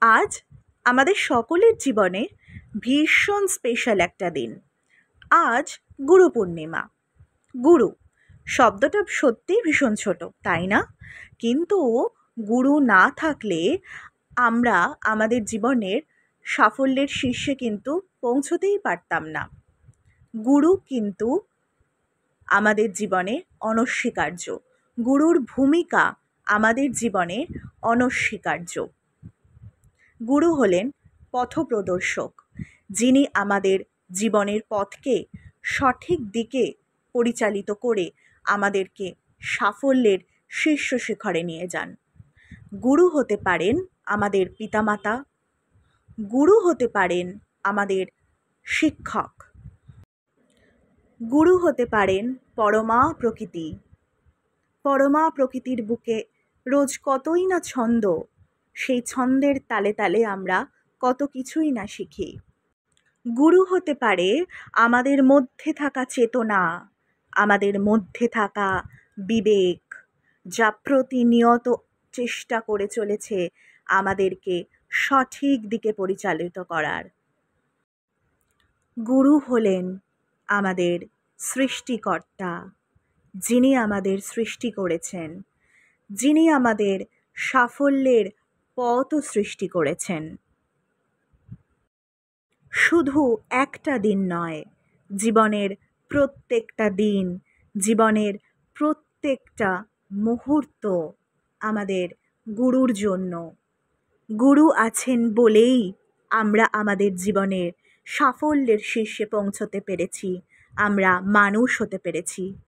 আজ আমাদের সকলের জীবনে ভীষণ স্পেশাল একটা দিন। আজ গুরু পূর্ণিমা। গুরু শব্দটা সত্যিই ভীষণ ছোট, তাই না? কিন্তু গুরু না থাকলে আমরা আমাদের জীবনের সাফল্যের শীর্ষে কিন্তু পৌঁছতেই পারতাম না। গুরু কিন্তু আমাদের জীবনে অনস্বীকার্য। গুরুর ভূমিকা আমাদের জীবনে অনস্বীকার্য। গুরু হলেন পথপ্রদর্শক, যিনি আমাদের জীবনের পথকে সঠিক দিকে পরিচালিত করে আমাদেরকে সাফল্যের শীর্ষ শিখরে নিয়ে যান। গুরু হতে পারেন আমাদের পিতামাতা, গুরু হতে পারেন আমাদের শিক্ষক, গুরু হতে পারেন পরমা প্রকৃতি। পরমা প্রকৃতির বুকে রোজ কতই না ছন্দ, সেই ছন্দের তালে তালে আমরা কত কিছুই না শিখি। গুরু হতে পারে আমাদের মধ্যে থাকা চেতনা, আমাদের মধ্যে থাকা বিবেক, যা প্রতিনিয়ত চেষ্টা করে চলেছে আমাদেরকে সঠিক দিকে পরিচালিত করার। গুরু হলেন আমাদের সৃষ্টিকর্তা, যিনি আমাদের সৃষ্টি করেছেন, যিনি আমাদের সাফল্যের পথও সৃষ্টি করেছেন। শুধু একটা দিন নয়, জীবনের প্রত্যেকটা দিন, জীবনের প্রত্যেকটা মুহূর্ত আমাদের গুরুর জন্য। গুরু আছেন বলেই আমরা আমাদের জীবনের সাফল্যের শীর্ষে পৌঁছতে পেরেছি, আমরা মানুষ হতে পেরেছি।